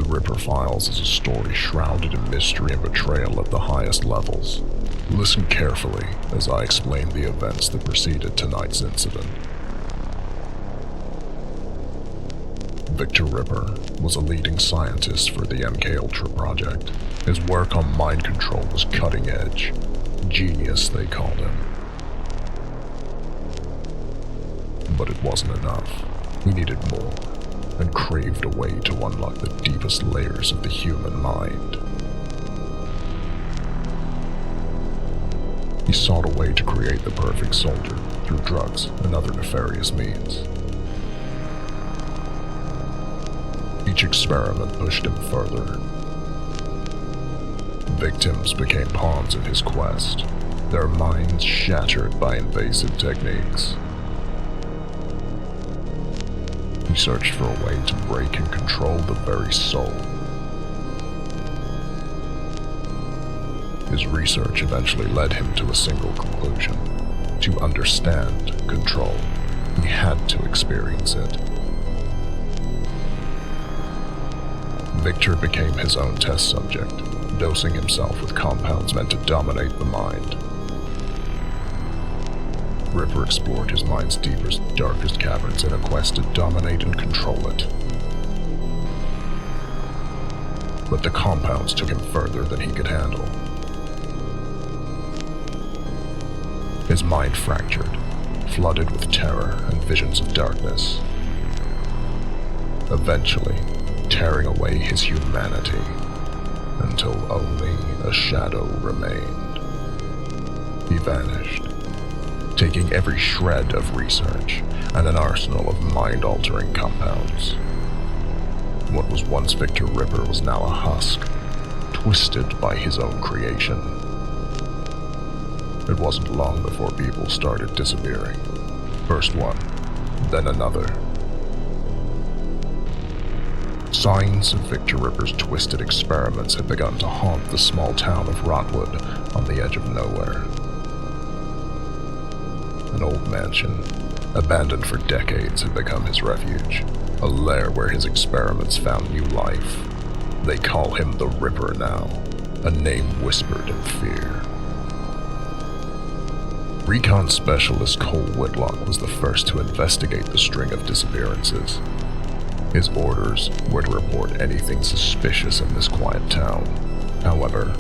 Ripper Files is a story shrouded in mystery and betrayal at the highest levels. Listen carefully as I explain the events that preceded tonight's incident. Victor Ripper was a leading scientist for the MKUltra project. His work on mind control was cutting edge. Genius, they called him. But it wasn't enough. He needed more, and craved a way to unlock the deepest layers of the human mind. He sought a way to create the perfect soldier through drugs and other nefarious means. Each experiment pushed him further. Victims became pawns in his quest, their minds shattered by invasive techniques. He searched for a way to break and control the very soul. His research eventually led him to a single conclusion. To understand control, he had to experience it. Victor became his own test subject, dosing himself with compounds meant to dominate the mind. Ripper explored his mind's deepest, darkest caverns in a quest to dominate and control it. But the compounds took him further than he could handle. His mind fractured, flooded with terror and visions of darkness, eventually tearing away his humanity until only a shadow remained. He vanished, taking every shred of research and an arsenal of mind-altering compounds. What was once Victor Ripper was now a husk, twisted by his own creation. It wasn't long before people started disappearing. First one, then another. Signs of Victor Ripper's twisted experiments had begun to haunt the small town of Rotwood on the edge of nowhere. An old mansion, abandoned for decades, had become his refuge, a lair where his experiments found new life. They call him the Ripper now, a name whispered in fear. Recon Specialist Cole Whitlock was the first to investigate the string of disappearances. His orders were to report anything suspicious in this quiet town. However,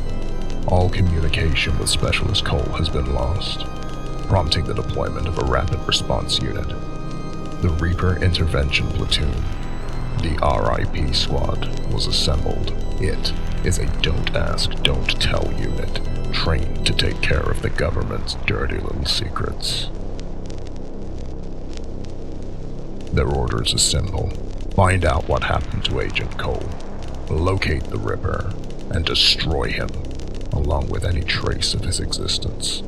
all communication with Specialist Cole has been lost, prompting the deployment of a rapid response unit. The Reaper Intervention Platoon, the RIP Squad, was assembled. It is a don't ask, don't tell unit, trained to take care of the government's dirty little secrets. Their orders are simple. Find out what happened to Agent Cole, locate the Ripper, and destroy him, along with any trace of his existence.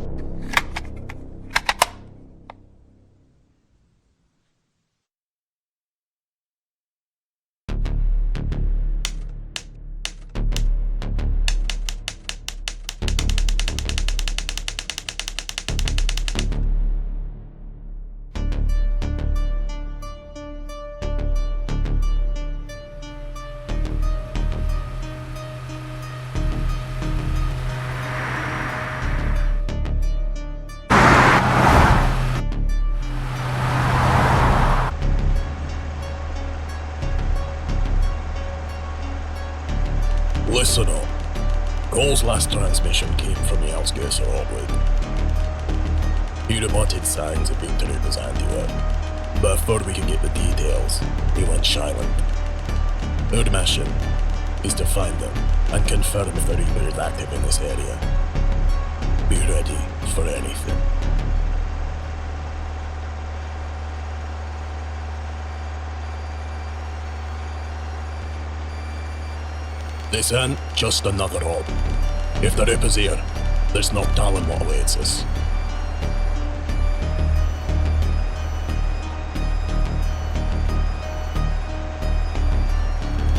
Listen up. Cole's last transmission came from the outskirts of Rotwood. He reported signs of Victor Ripper's handiwork, but before we could get the details, he went silent. Our mission is to find them and confirm if the Reaper is active in this area. Be ready for anything. This ain't just another orb. If the Ripper's here, there's no telling what awaits us.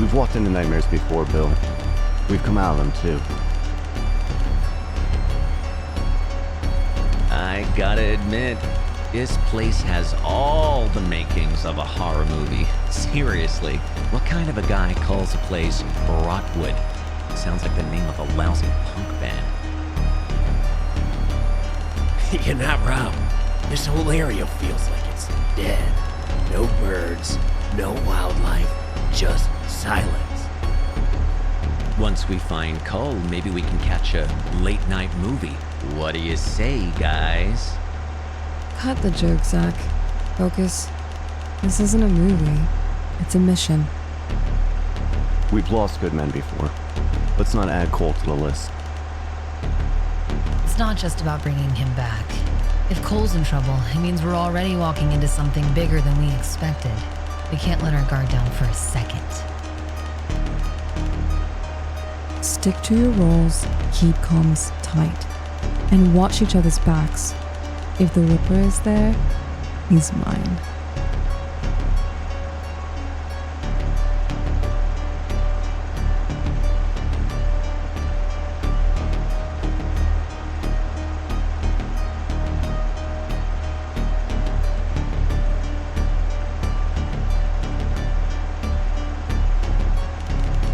We've walked into nightmares before, Bill. We've come out of them, too. I gotta admit, This place has all the makings of a horror movie. Seriously, what kind of a guy calls a place Rotwood? Sounds like the name of a lousy punk band. You're not wrong. This whole area feels like it's dead. No birds, no wildlife, just silence. Once we find Cole, maybe we can catch a late-night movie. What do you say, guys? Cut the joke, Zach. Focus. This isn't a movie. It's a mission. We've lost good men before. Let's not add Cole to the list. It's not just about bringing him back. If Cole's in trouble, it means we're already walking into something bigger than we expected. We can't let our guard down for a second. Stick to your roles, keep comms tight, and watch each other's backs. If the Ripper is there, he's mine.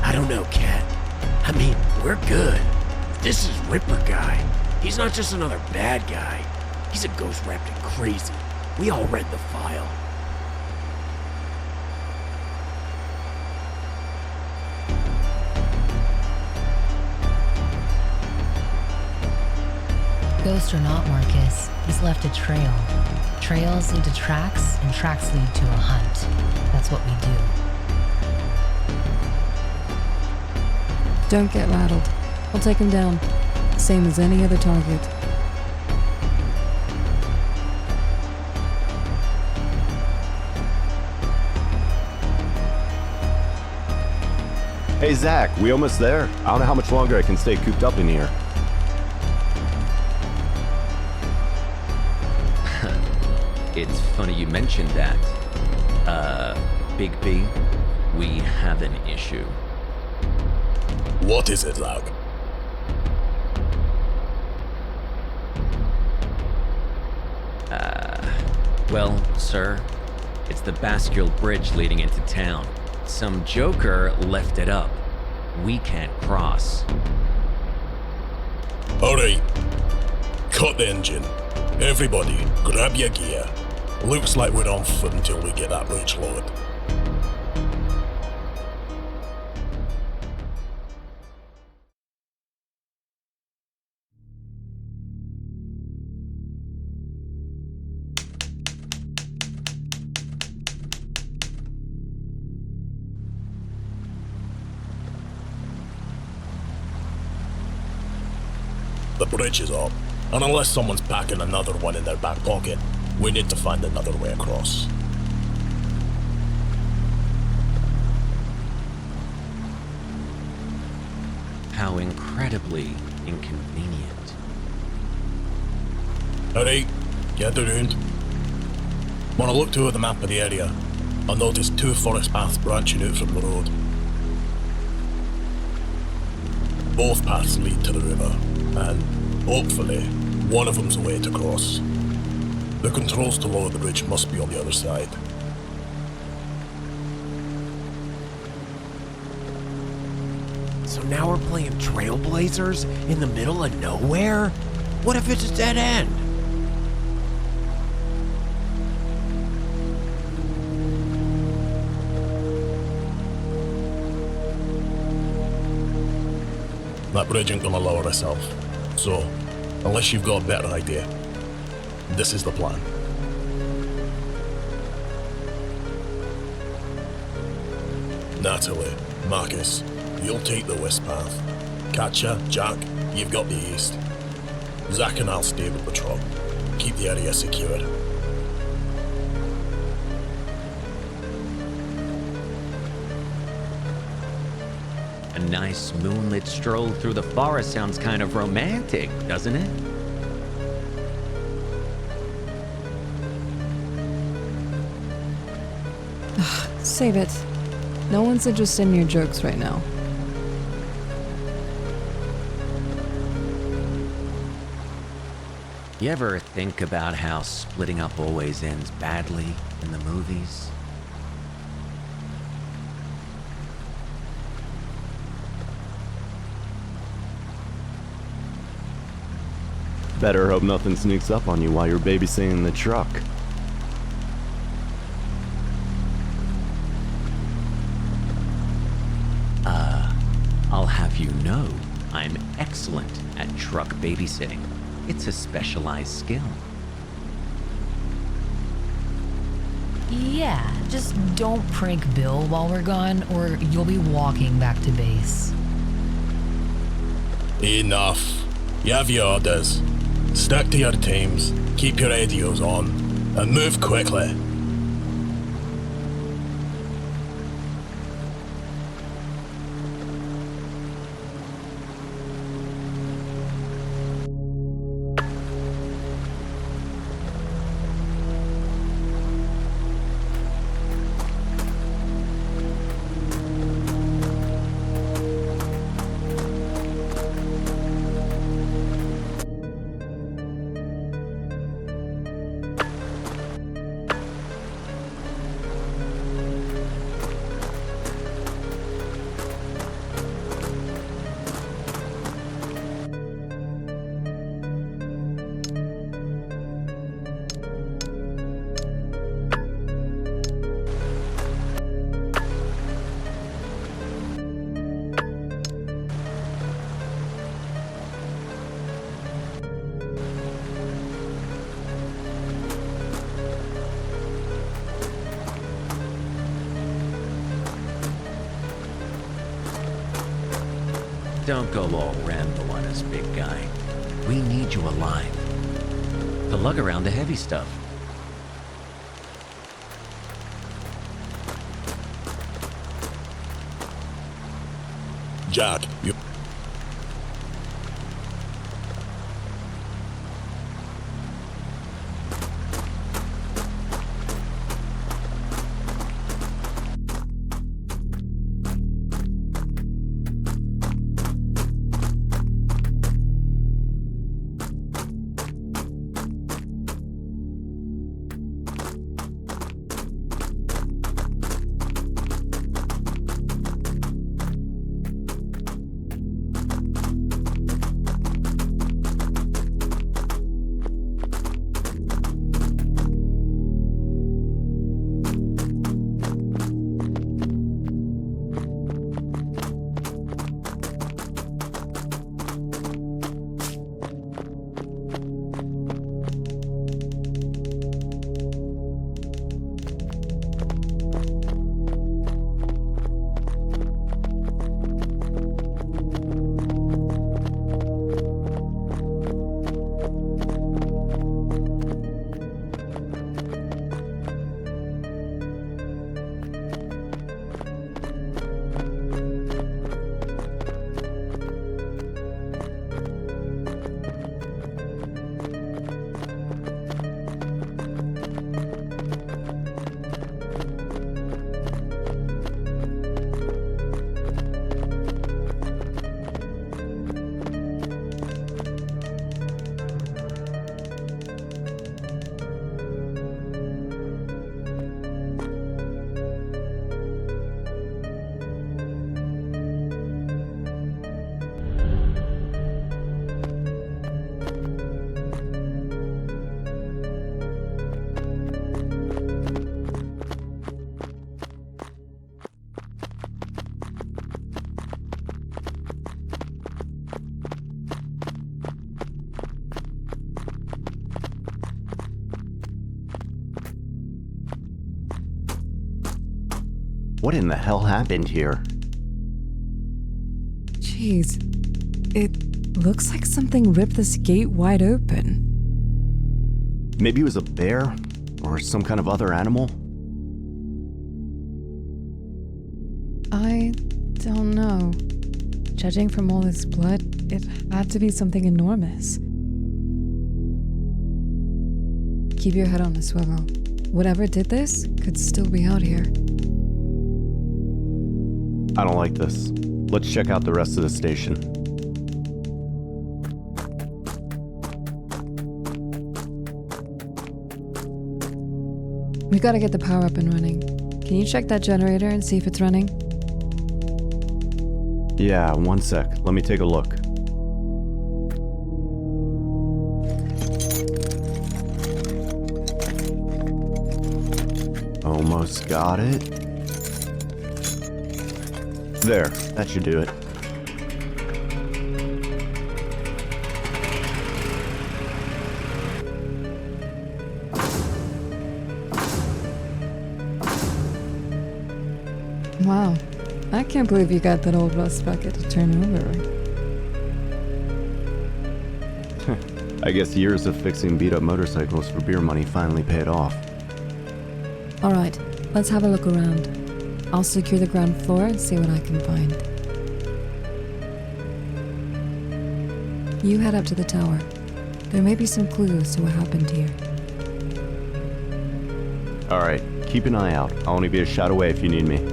I don't know, Cat. I mean, we're good. This is Ripper guy. He's not just another bad guy. He's a ghost wrapped in crazy. We all read the file. Ghost or not, Marcus, he's left a trail. Trails lead to tracks, and tracks lead to a hunt. That's what we do. Don't get rattled. I'll take him down. Same as any other target. Hey, Zach, we almost there? I don't know how much longer I can stay cooped up in here. It's funny you mentioned that. Big B, we have an issue. What is it, lad? Well, sir, it's the Bascule Bridge leading into town. Some joker left it up. We can't cross. Alright. Cut the engine. Everybody, grab your gear. Looks like we're on foot until we get that bridge lowered. The bridge is up, and unless someone's packing another one in their back pocket, we need to find another way across. How incredibly inconvenient. Alright, get around. When I looked over the map of the area, I noticed two forest paths branching out from the road. Both paths lead to the river, and hopefully, one of them's a way to cross. The controls to lower the bridge must be on the other side. So now we're playing Trailblazers in the middle of nowhere? What if it's a dead end? That bridge ain't gonna lower itself. So, unless you've got a better idea, this is the plan. Natalie, Marcus, you'll take the west path. Katja, Jack, you've got the east. Zach and I'll stay with the truck. Keep the area secure. A nice moonlit stroll through the forest sounds kind of romantic, doesn't it? Save it. No one's interested in your jokes right now. You ever think about how splitting up always ends badly in the movies? Better hope nothing sneaks up on you while you're babysitting the truck. I'll have you know, I'm excellent at truck babysitting. It's a specialized skill. Yeah, just don't prank Bill while we're gone, or you'll be walking back to base. Enough. You have your orders. Stick to your teams, keep your radios on, and move quickly. Don't go all Rambo on us, big guy. We need you alive. To lug around the heavy stuff. Jack, you... What in the hell happened here? Jeez, it looks like something ripped this gate wide open. Maybe it was a bear? Or some kind of other animal? I don't know. Judging from all this blood, it had to be something enormous. Keep your head on a swivel. Whatever did this could still be out here. I don't like this. Let's check out the rest of the station. We gotta get the power up and running. Can you check that generator and see if it's running? Yeah, one sec. Let me take a look. Almost got it. There, that should do it. Wow, I can't believe you got that old rust bucket to turn over. I guess years of fixing beat-up motorcycles for beer money finally paid off. Alright, let's have a look around. I'll secure the ground floor and see what I can find. You head up to the tower. There may be some clues to what happened here. Alright, keep an eye out. I'll only be a shot away if you need me.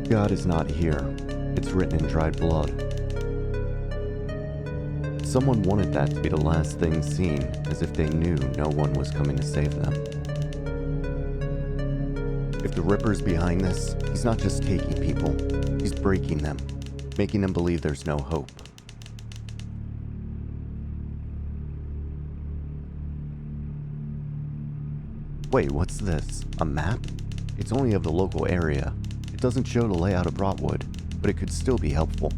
God is not here. It's written in dried blood. Someone wanted that to be the last thing seen, as if they knew no one was coming to save them. If the Ripper's behind this, he's not just taking people, he's breaking them, making them believe there's no hope. Wait, what's this? A map? It's only of the local area. It doesn't show the layout of Brotwood, but it could still be helpful.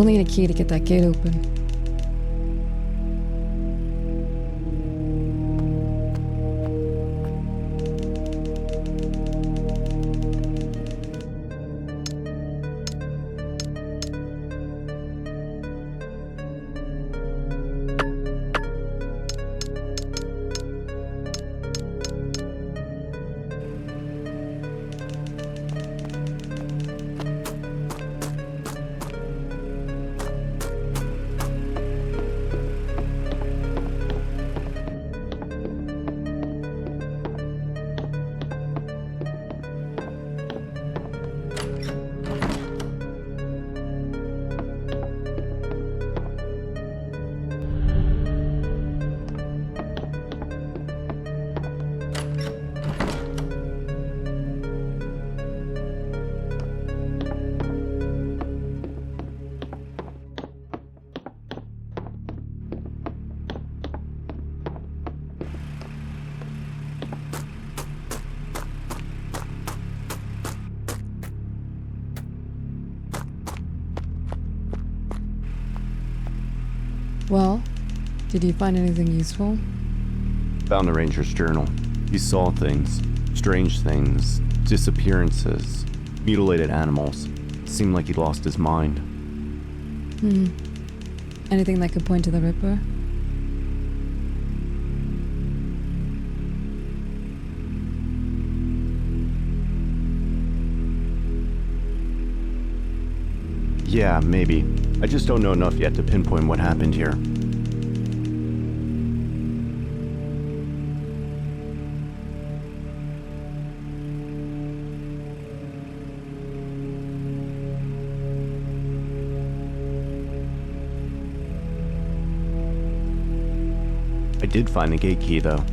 We'll need a key to get that gate open. Well, did you find anything useful? Found a ranger's journal. He saw things, strange things, disappearances, mutilated animals. Seemed like he'd lost his mind. Anything that could point to the Ripper? Yeah, maybe. I just don't know enough yet to pinpoint what happened here. I did find the gate key, though.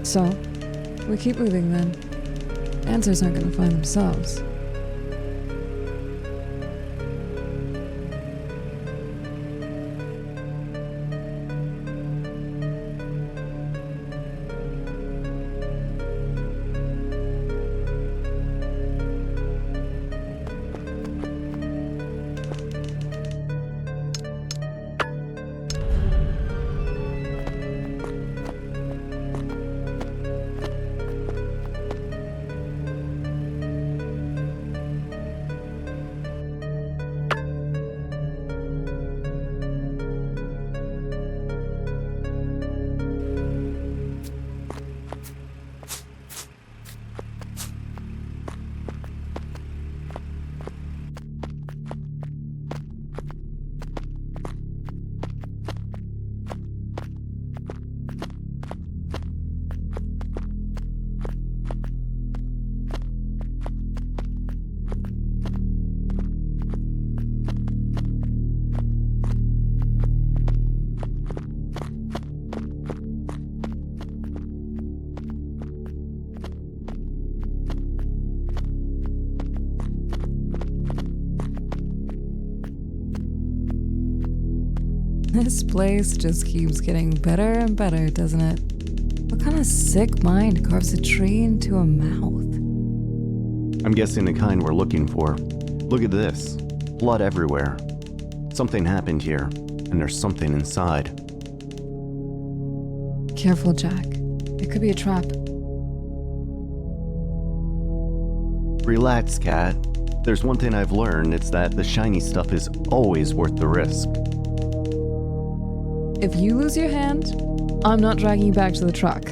So, we keep moving then. Answers aren't gonna find themselves. This place just keeps getting better and better, doesn't it? What kind of sick mind carves a tree into a mouth? I'm guessing the kind we're looking for. Look at this. Blood everywhere. Something happened here, and there's something inside. Careful, Jack. It could be a trap. Relax, Cat. There's one thing I've learned, it's that the shiny stuff is always worth the risk. If you lose your hand, I'm not dragging you back to the truck.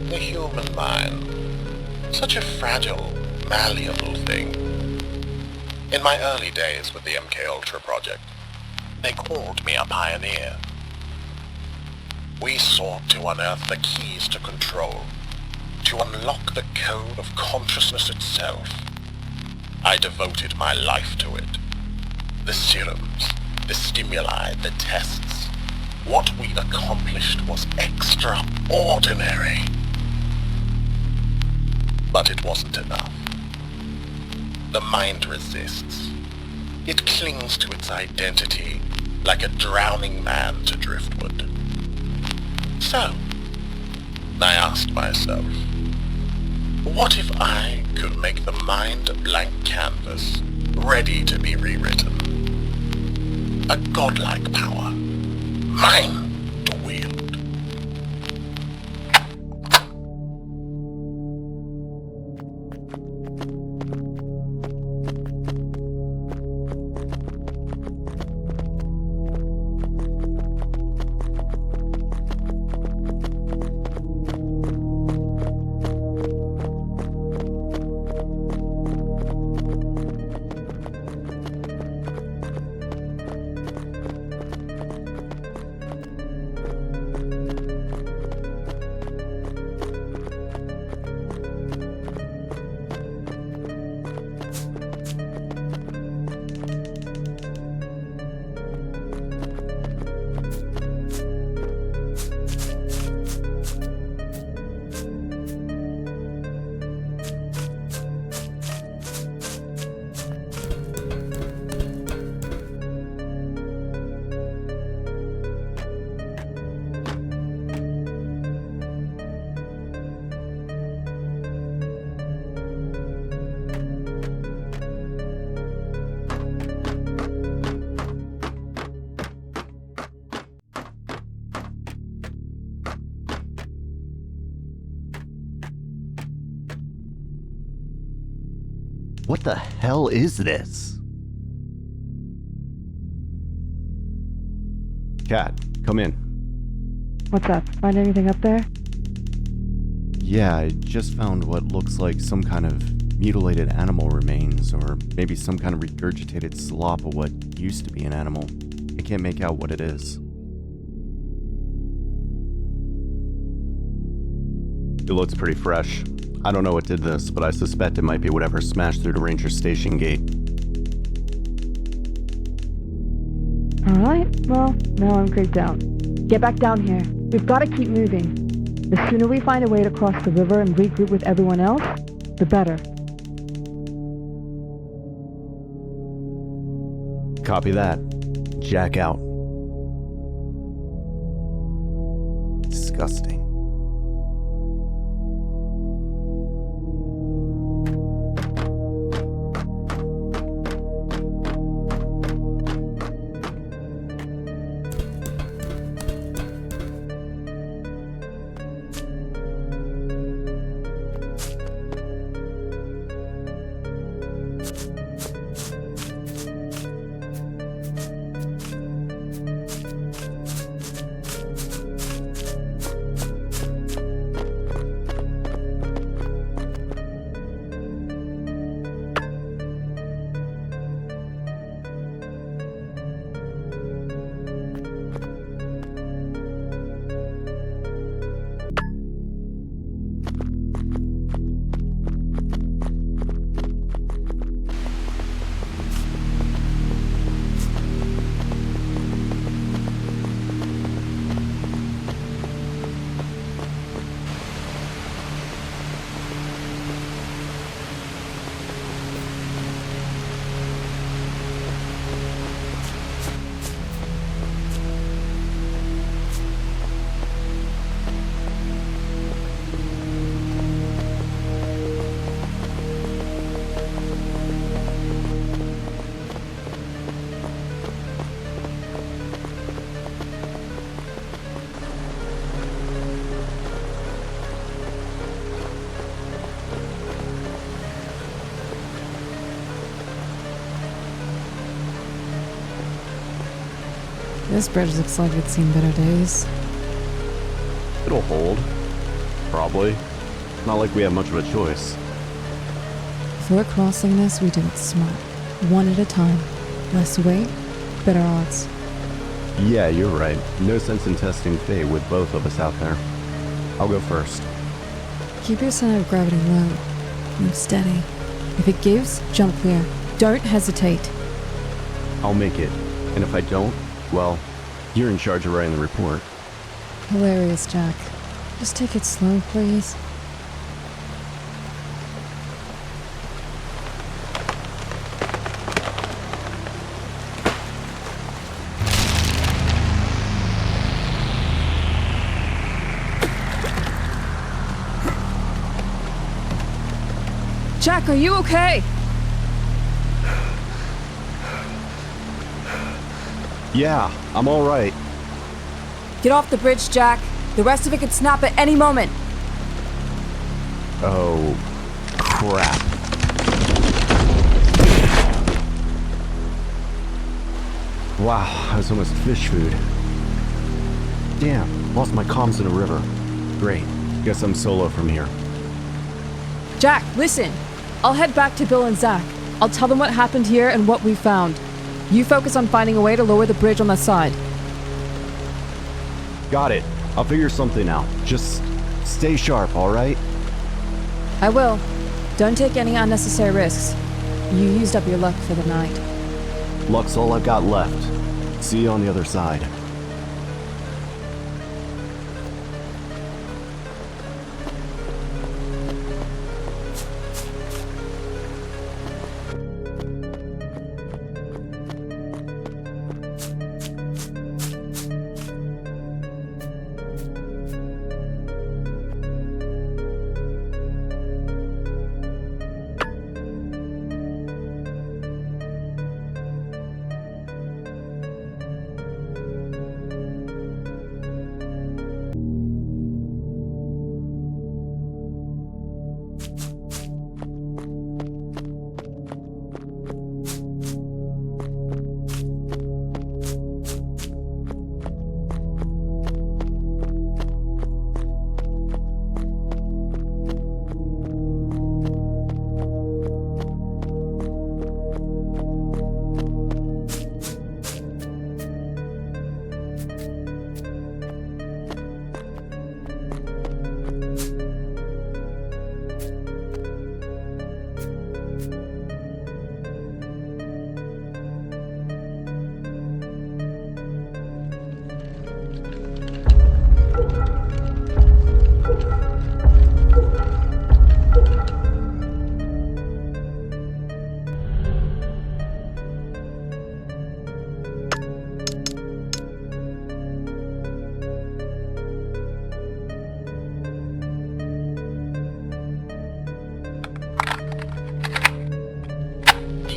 The human mind. Such a fragile, malleable thing. In my early days with the MK Ultra project, they called me a pioneer. We sought to unearth the keys to control, to unlock the code of consciousness itself. I devoted my life to it. The serums, the stimuli, the tests. What we accomplished was extraordinary. But it wasn't enough. The mind resists. It clings to its identity like a drowning man to driftwood. So, I asked myself, what if I could make the mind a blank canvas, ready to be rewritten? A godlike power, mine to wield. What the hell is this? Cat, come in. What's up? Find anything up there? Yeah, I just found what looks like some kind of mutilated animal remains, or maybe some kind of regurgitated slop of what used to be an animal. I can't make out what it is. It looks pretty fresh. I don't know what did this, but I suspect it might be whatever smashed through the ranger station gate. Alright, well, now I'm creeped out. Get back down here. We've got to keep moving. The sooner we find a way to cross the river and regroup with everyone else, the better. Copy that. Jack out. Disgusting. This bridge looks like it's seen better days. It'll hold. Probably. Not like we have much of a choice. If we're crossing this, we do it smart. One at a time. Less weight, better odds. Yeah, you're right. No sense in testing fate with both of us out there. I'll go first. Keep your center of gravity low. Move steady. If it gives, jump clear. Don't hesitate. I'll make it. And if I don't, well, you're in charge of writing the report. Hilarious, Jack. Just take it slow, please. Jack, are you okay? Yeah, I'm alright. Get off the bridge, Jack. The rest of it could snap at any moment. Oh, crap. Wow, that was almost fish food. Damn, lost my comms in a river. Great, guess I'm solo from here. Jack, listen. I'll head back to Bill and Zach. I'll tell them what happened here and what we found. You focus on finding a way to lower the bridge on that side. Got it. I'll figure something out. Just stay sharp, alright? I will. Don't take any unnecessary risks. You used up your luck for the night. Luck's all I've got left. See you on the other side.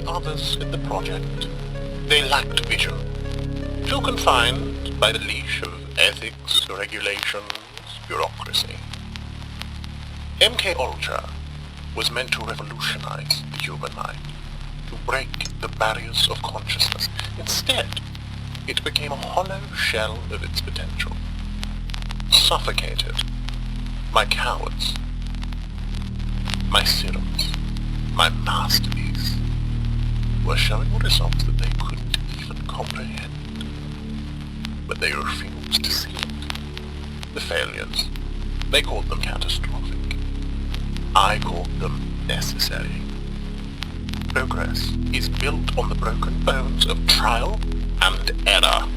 Others in the project. They lacked vision. Too confined by the leash of ethics, regulations, bureaucracy. MK Ultra was meant to revolutionize the human mind, to break the barriers of consciousness. Instead, it became a hollow shell of its potential. Suffocated. My cowards. My serums. My masterpiece were showing results that they couldn't even comprehend. But they refused to see it. The failures, they called them catastrophic. I called them necessary. Progress is built on the broken bones of trial and error.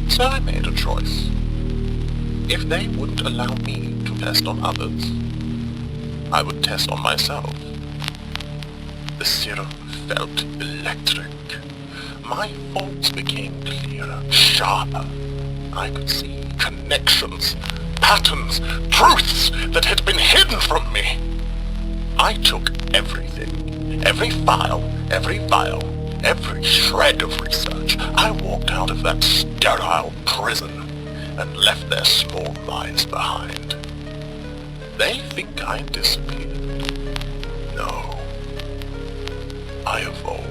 So I made a choice. If they wouldn't allow me to test on others, I would test on myself. The serum felt electric. My faults became clearer, sharper. I could see connections, patterns, truths that had been hidden from me. I took everything, every file, every vial, every shred of research. I walked out of that sterile prison and left their small lives behind. They think I disappeared. No. I evolved.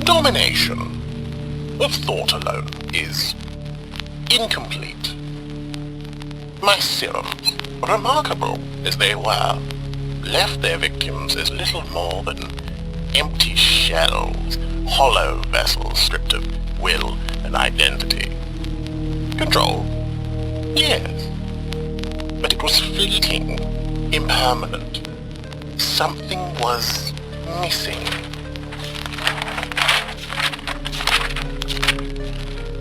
Domination of thought alone is incomplete. My serums, remarkable as they were, left their victims as little more than empty shells, hollow vessels stripped of will and identity. Control? Yes. But it was fleeting, impermanent. Something was missing.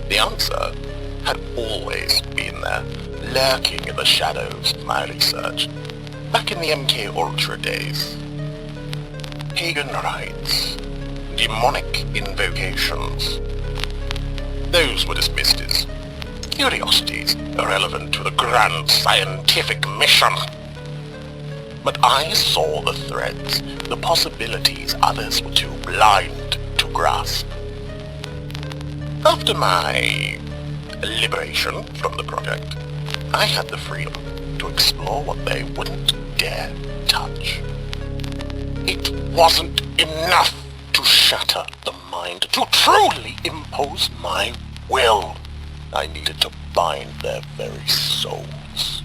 The answer had always been there, lurking in the shadows of my research, back in the MK Ultra days. Pagan rites, demonic invocations. Those were dismissed as curiosities irrelevant to the grand scientific mission. But I saw the threads, the possibilities others were too blind to grasp. After my liberation from the project, I had the freedom to explore what they wouldn't dare touch. It wasn't enough to shatter the mind, to truly impose my will. I needed to bind their very souls.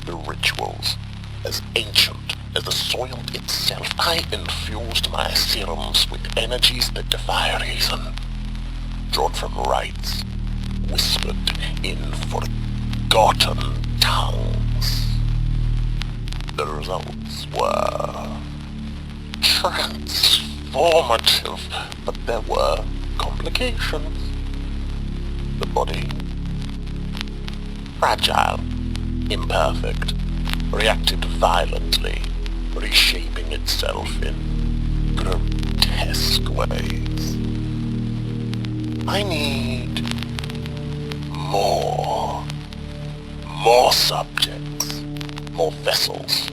The rituals, as ancient as the soil itself, I infused my serums with energies that defy reason. Drawn from rites, whispered in forgotten tongues. The results were transformative, but there were complications. The body, fragile, imperfect, reacted violently, reshaping itself in grotesque ways. I need more subjects, more vessels,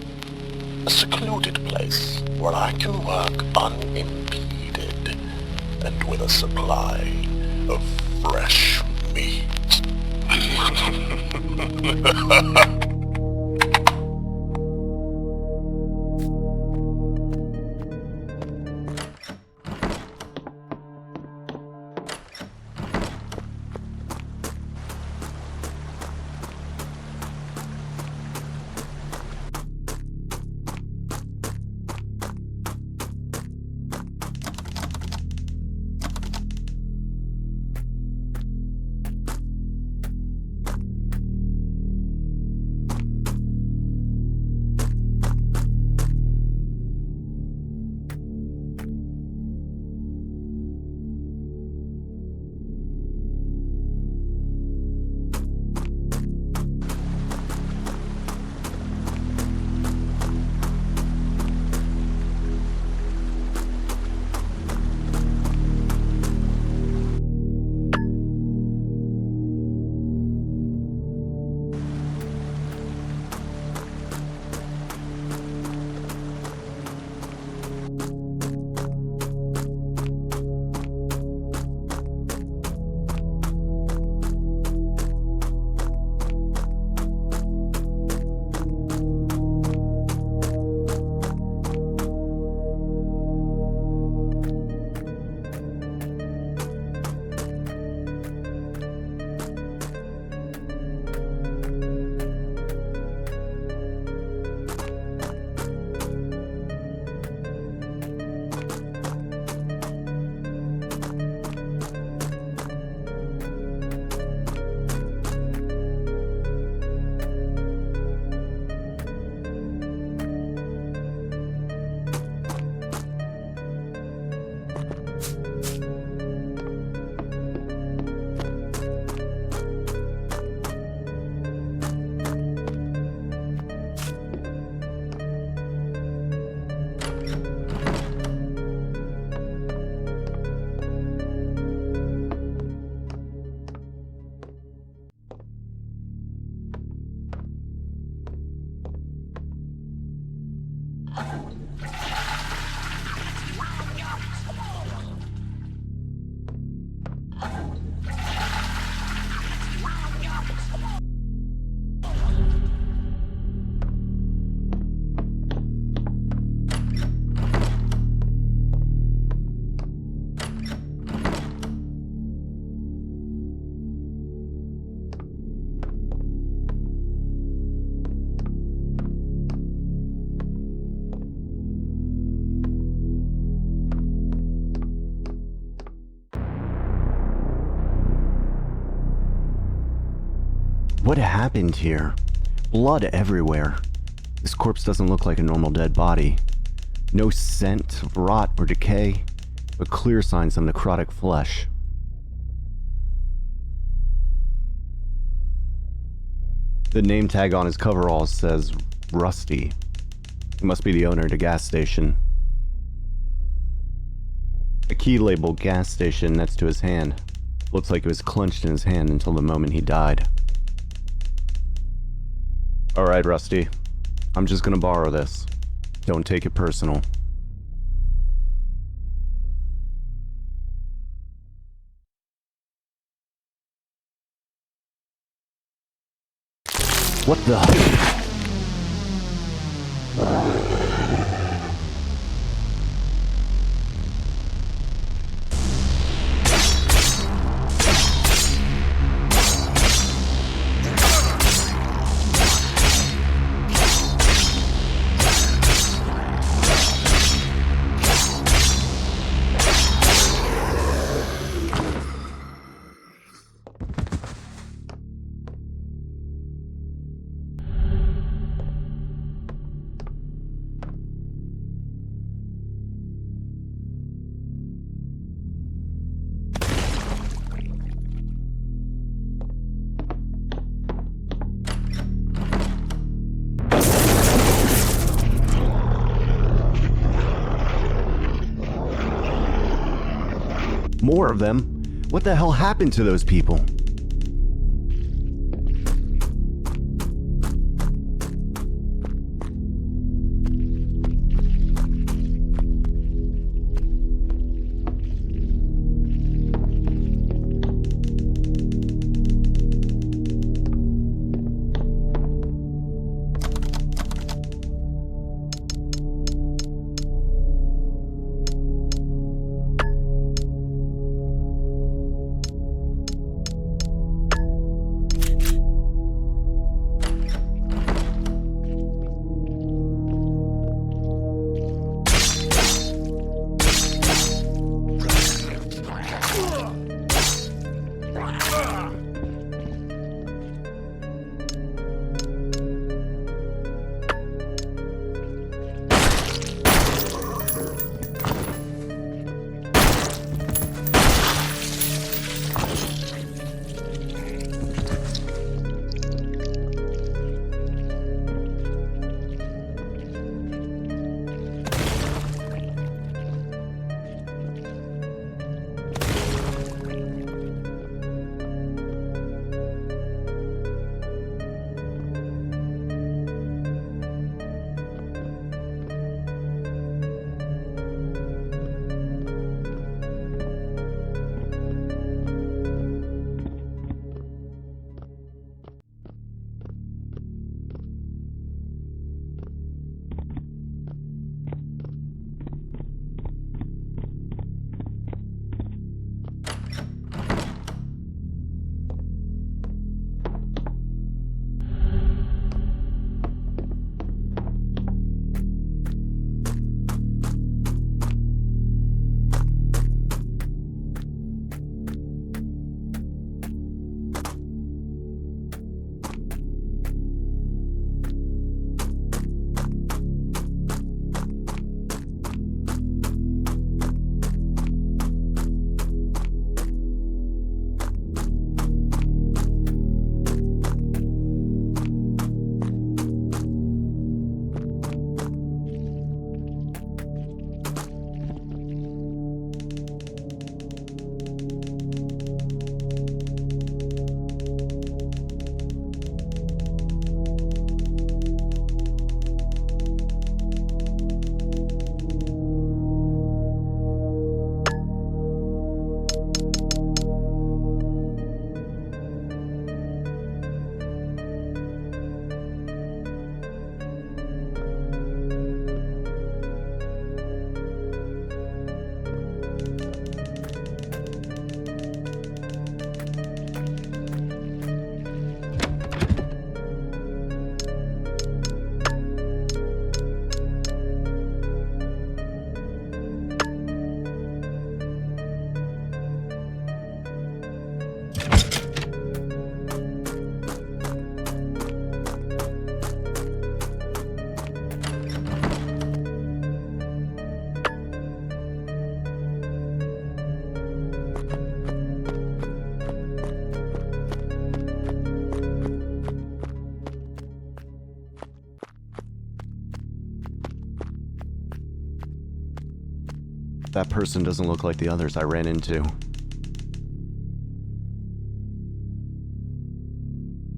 a secluded place where I can work unimpeded and with a supply of fresh meat. What happened here? Blood everywhere. This corpse doesn't look like a normal dead body. No scent of rot or decay, but clear signs of necrotic flesh. The name tag on his coveralls says Rusty. He must be the owner of the gas station. A key labeled gas station next to his hand. Looks like it was clenched in his hand until the moment he died. Alright, Rusty. I'm just gonna borrow this. Don't take it personal. What the? More of them? What the hell happened to those people? That person doesn't look like the others I ran into.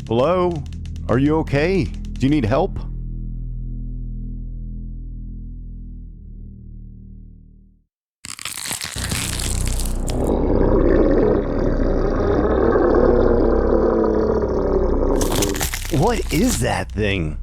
Hello? Are you okay? Do you need help? What is that thing?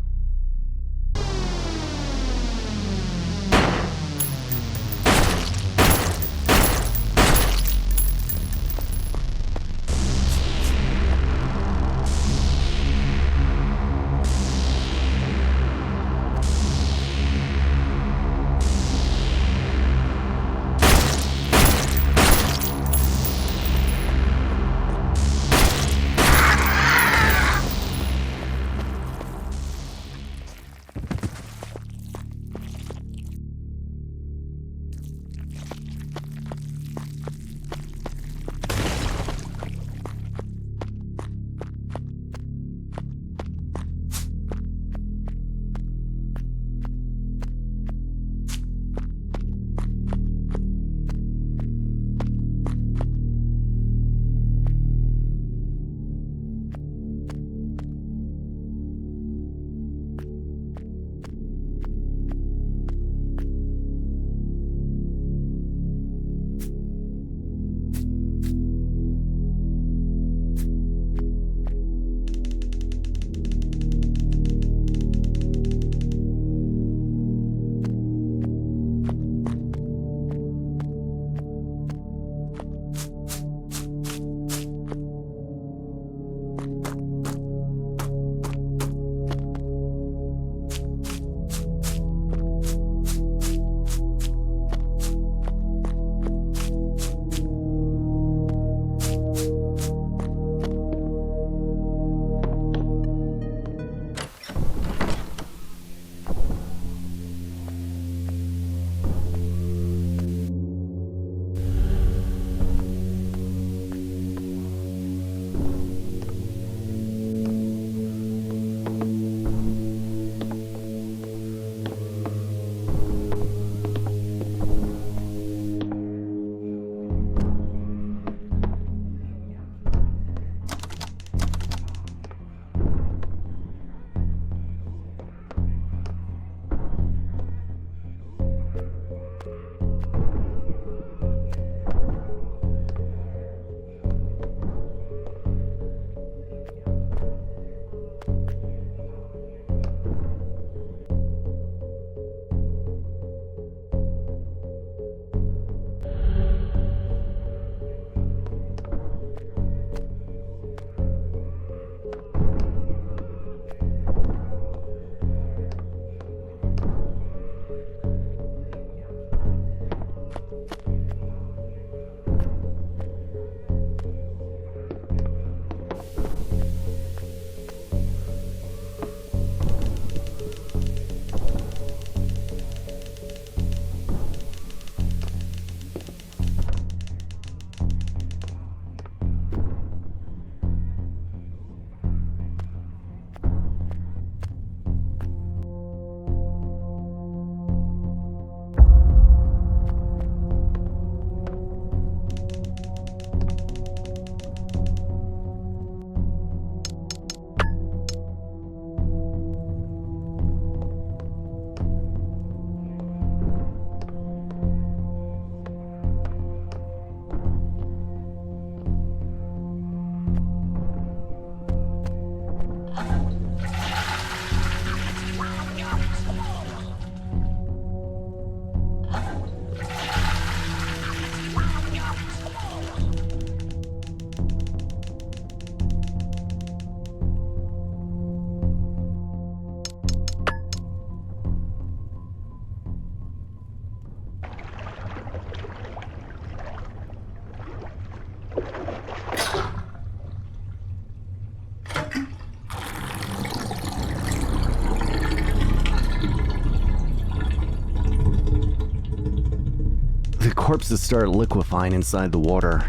corpses start liquefying inside the water.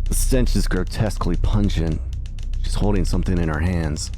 The stench is grotesquely pungent. She's holding something in her hands.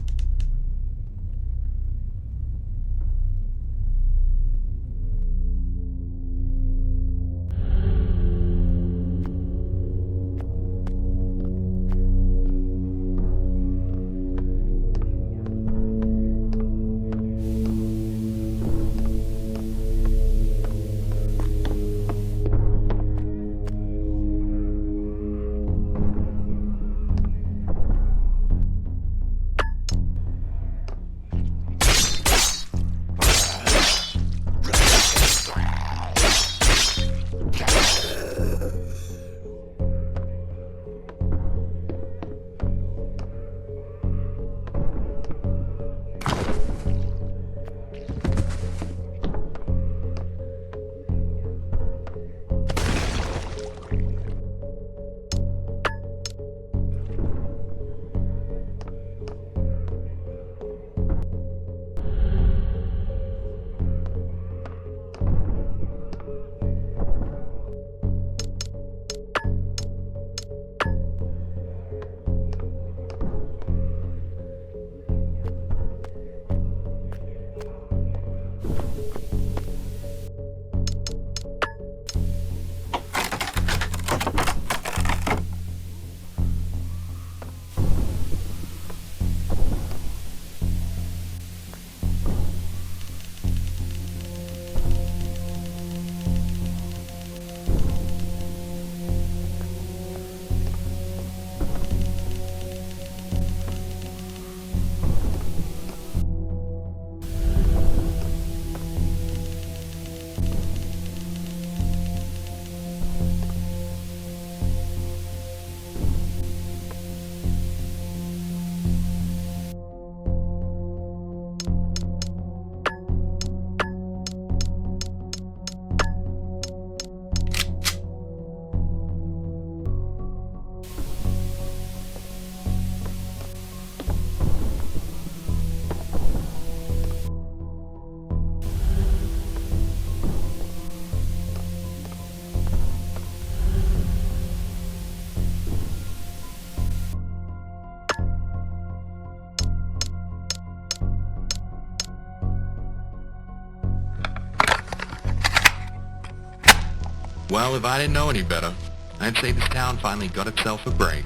Well, if I didn't know any better, I'd say this town finally got itself a break.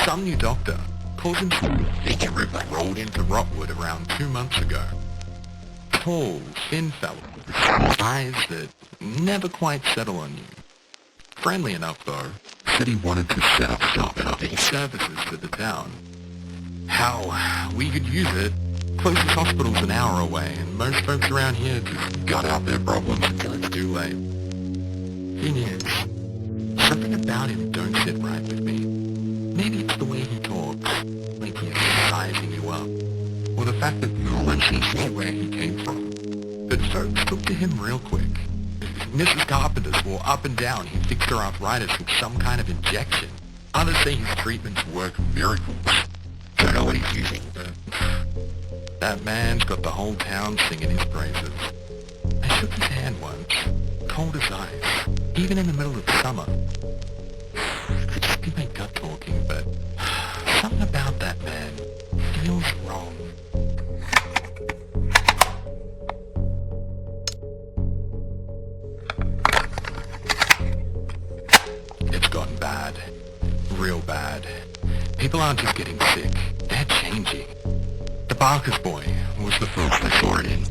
Some new doctor calls himself Major Ripper rolled into Rotwood around 2 months ago. Tall, thin fellow, with eyes that never quite settle on you. Friendly enough, though. Said he wanted to set up shop and update services to the town. How we could use it. Closest hospital's an hour away, and most folks around here just gut out their problems until it's too late. Thing is, something about him don't sit right with me. Maybe it's the way he talks, like he's sizing you up, or the fact that no one seems to know where he came from. But folks took to him real quick. Mrs. Carpenter swore up and down he fixed her arthritis with some kind of injection. Others say his treatments work miracles. Don't know what he's using, but that man's got the whole town singing his praises. I shook his hand once, cold as ice, even in the middle of summer. Could just be my gut talking, but something about that man feels wrong. It's gotten bad. Real bad. People aren't just getting sick, they're changing. The Barker's boy was the first I saw it in.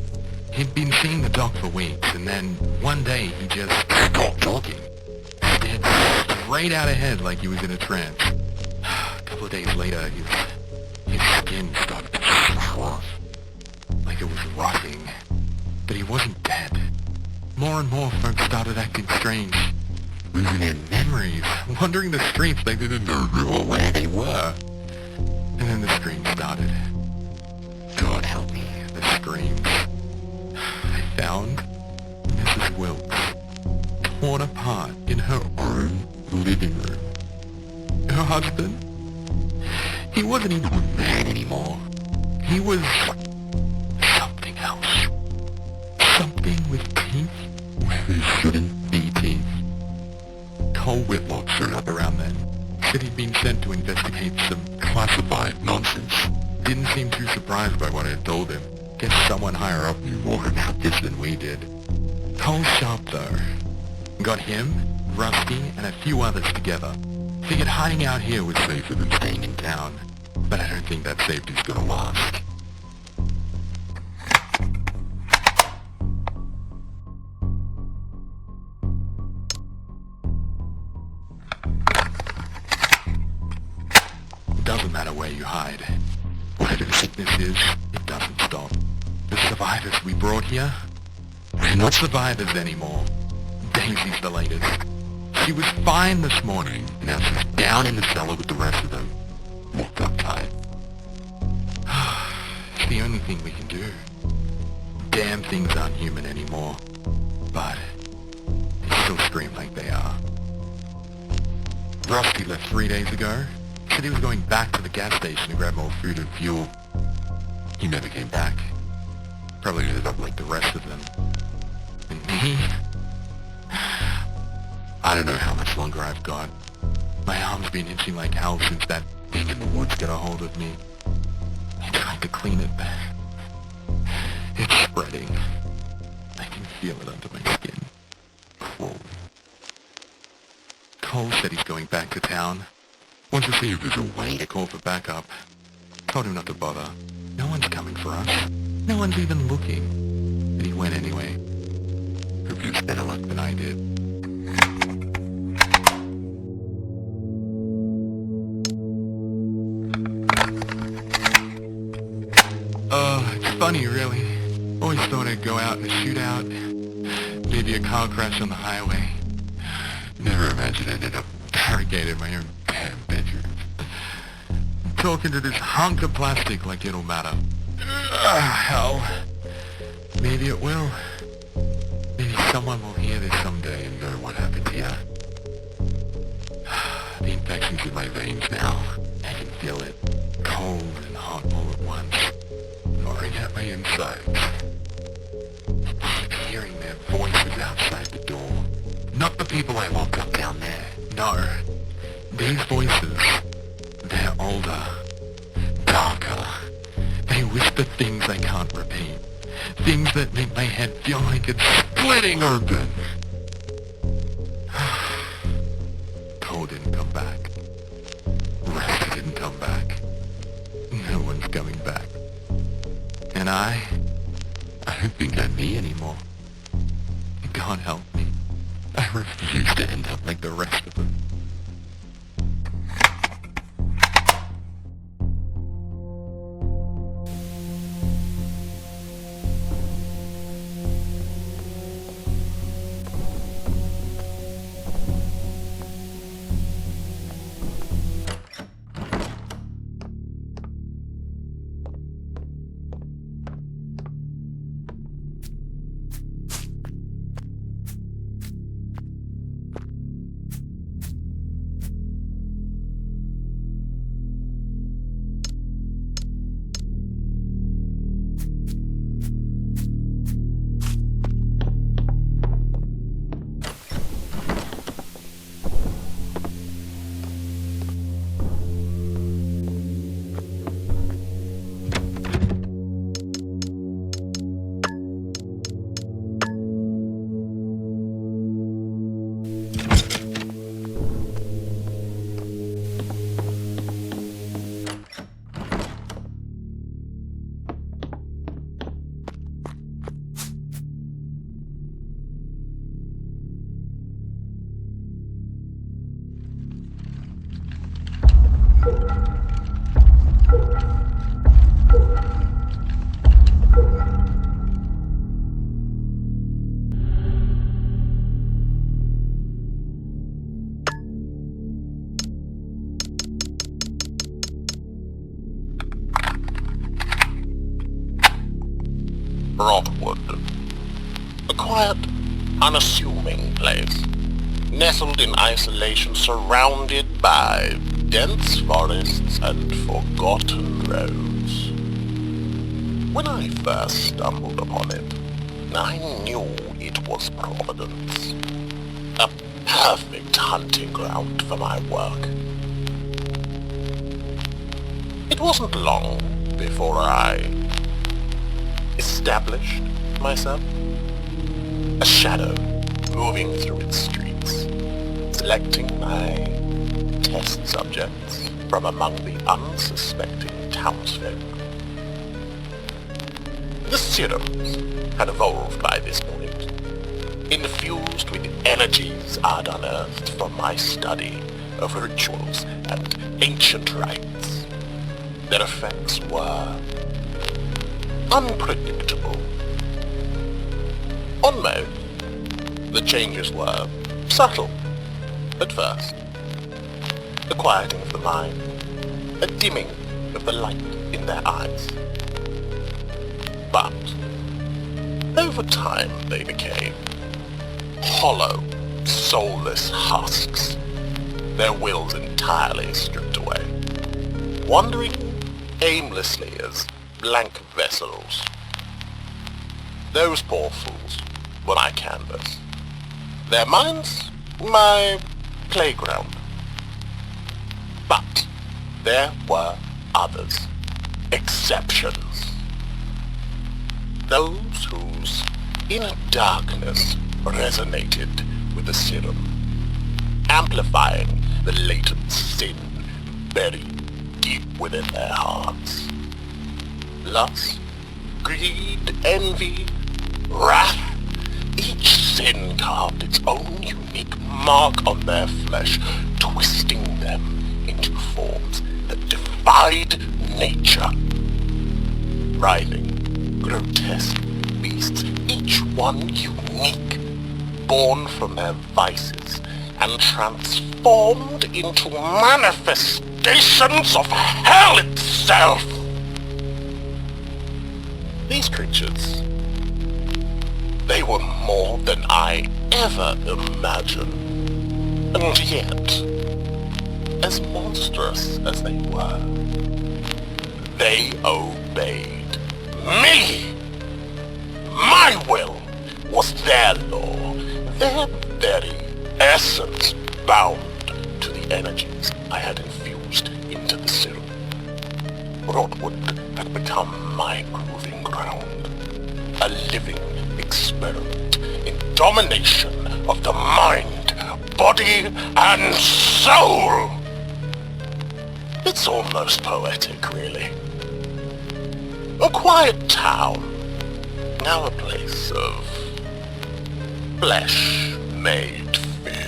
He'd been seeing the doc for weeks, and then one day he just stopped talking. Stared straight out ahead like he was in a trance. A couple of days later, his skin started to fall off. Like it was rotting. But he wasn't dead. More and more folks started acting strange. Losing their memories, wandering the streets like they didn't know where they were. And then the screams started. God help me, the screams. I found Mrs. Wilkes, torn apart in her own living room. Her husband? He wasn't even a man anymore. He was something else. Something with teeth where there shouldn't be teeth. Cole Whitlock showed up around then. Said he'd been sent to investigate some classified nonsense. Didn't seem too surprised by what I had told him. Guess someone higher up knew more about this than we did. Cole's sharp though. Got him, Rusty, and a few others together. Figured hiding out here was safer than staying in town. But I don't think that safety's gonna last. Doesn't matter where you hide. Whatever the sickness is, it doesn't stop. The survivors we brought here, they're not survivors anymore. Daisy's the latest. She was fine this morning. Now she's down in the cellar with the rest of them. Locked up tight. It's the only thing we can do. Damn things aren't human anymore. But they still scream like they are. Rusty left 3 days ago. Said he was going back to the gas station to grab more food and fuel. He never came back. Probably ended up like the rest of them. And me? I don't know how much longer I've got. My arm's been itching like hell since that thing in the woods got a hold of me. I tried to clean it, but it's spreading. I can feel it under my skin. Crawling. Cole said he's going back to town. Wants to see if there's a way to call for backup. Told him not to bother. No one's coming for us. No one's even looking. But he went anyway. Hope he has better luck than I did. It's funny, really. Always thought I'd go out in a shootout. Maybe a car crash on the highway. Never imagined I'd end up barricaded in my own damn bedroom. Talking to this hunk of plastic like it'll matter. Hell. Maybe it will. Maybe someone will hear this someday and know what happened here. The infection's in my veins now. I can feel it. Cold and hot all at once. Gnawing at my insides. I keep hearing their voices outside the door. Not the people I locked up down there. No. These voices, they're older, darker. They whisper things I can't repeat. Things that make my head feel like it's splitting open. back. Rusty didn't come back. No one's coming back. And I don't think I'm me anymore. God help me. I refuse to end up like the rest of them. Broadwood. A quiet, unassuming place, nestled in isolation, surrounded by dense forests and forgotten roads. When I first stumbled upon it, I knew it was Providence, a perfect hunting ground for my work. It wasn't long before I established myself, a shadow moving through its streets, selecting my test subjects from among the unsuspecting townsfolk. The serums had evolved by this point, infused with energies I'd unearthed from my study of rituals and ancient rites. Their effects were unpredictable. On most, the changes were subtle at first. The quieting of the mind, a dimming of the light in their eyes. But over time they became hollow, soulless husks, their wills entirely stripped away, wandering aimlessly as blank vessels. Those poor fools were my canvas. Their minds, my playground. But there were others, exceptions. Those whose inner darkness resonated with the serum, amplifying the latent sin buried deep within their hearts. Lust, greed, envy, wrath, each sin carved its own unique mark on their flesh, twisting them into forms that defied nature. Writhing, grotesque beasts, each one unique, born from their vices and transformed into manifestations of hell itself. These creatures, they were more than I ever imagined. And yet, as monstrous as they were, they obeyed me! My will was their law, their very essence bound to the energies I had infused into the serum. Broadwood had become my proving ground, a living experiment in domination of the mind, body, and soul. soul! It's almost poetic, really. A quiet town, now a place of flesh made fear.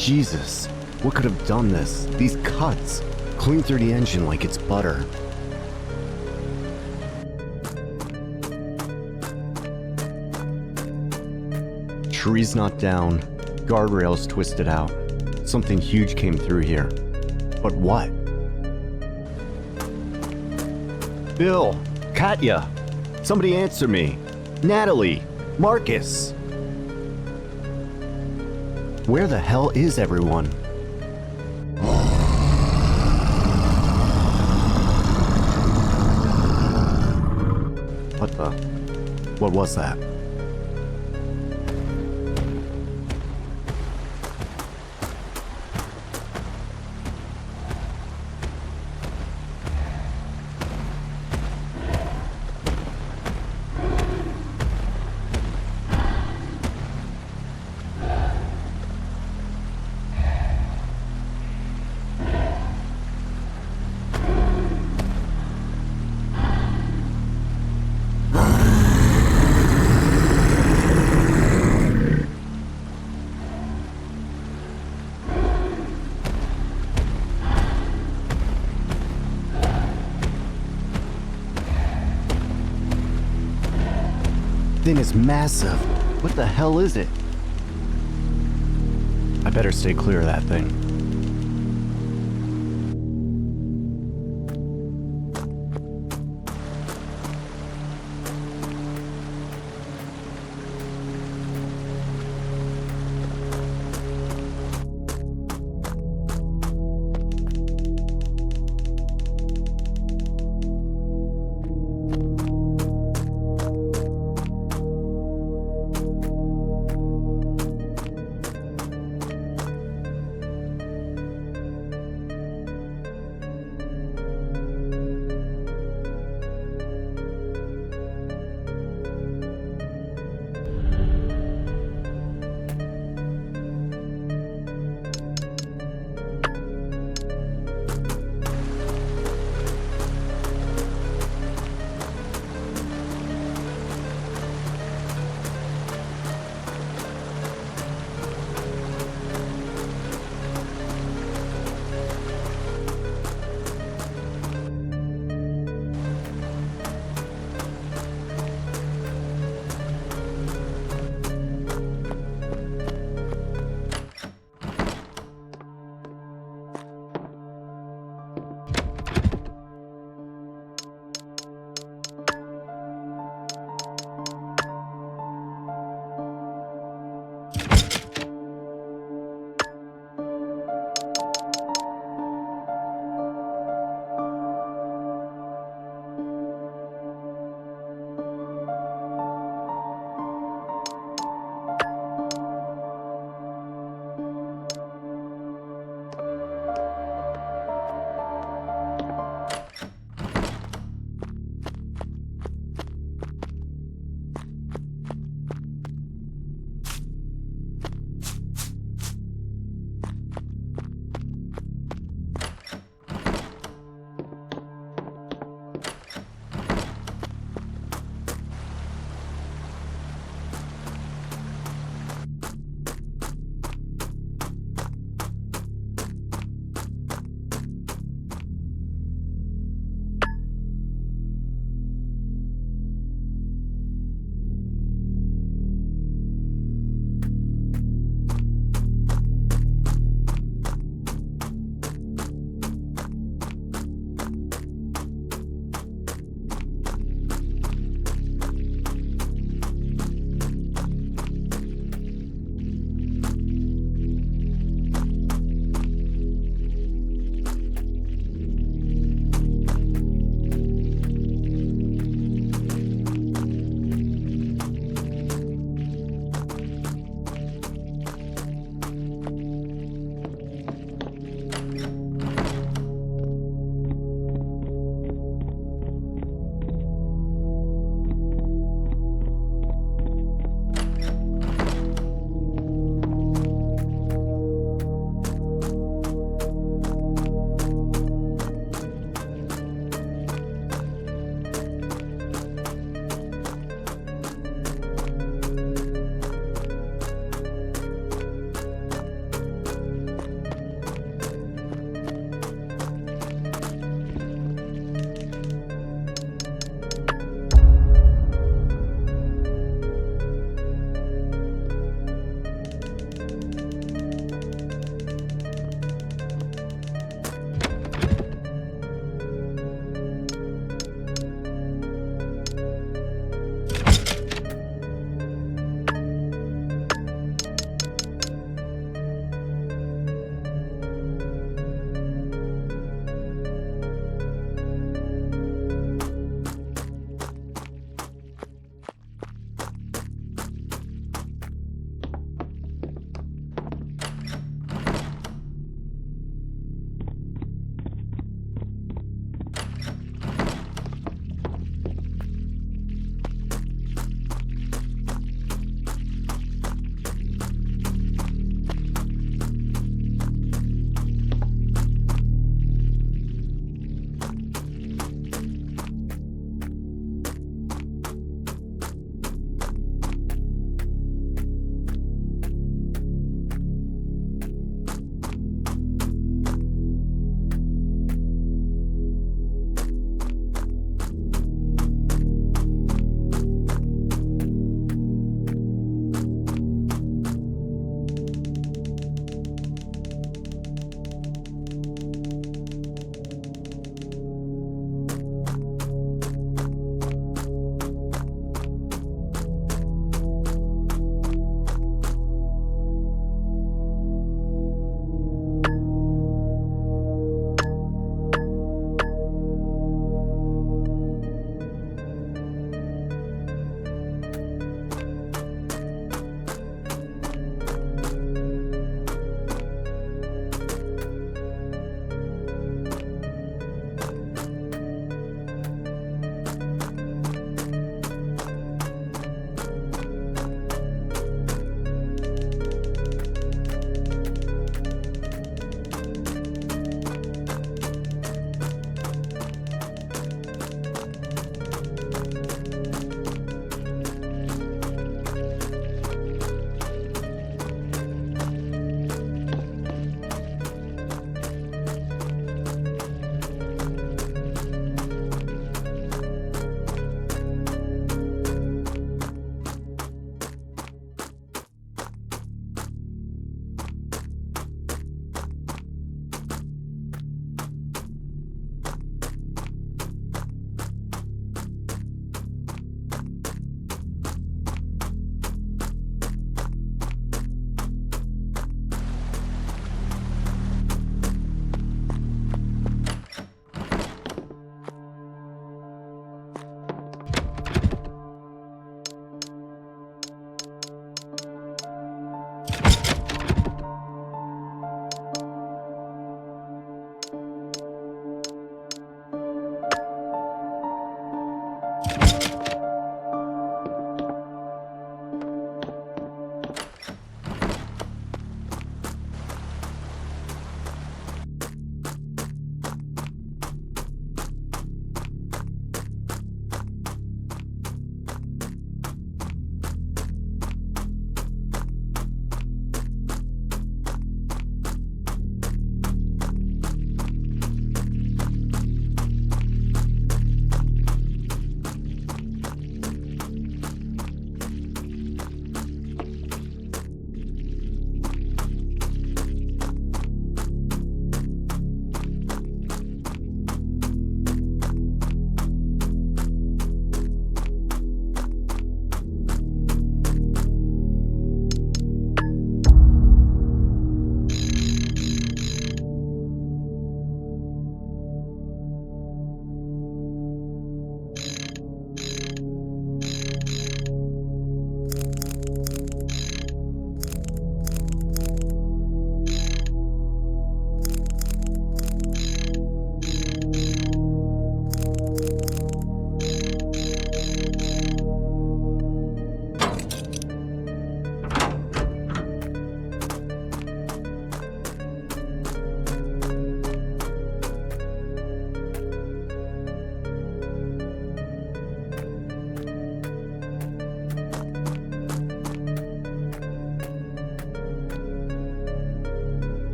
Jesus, what could have done this? These cuts, clean through the engine like it's butter. Trees not down, guardrails twisted out. Something huge came through here. But what? Bill, Katya, somebody answer me. Natalie, Marcus. Where the hell is everyone? What was that? Thing is massive. What the hell is it? I better stay clear of that thing.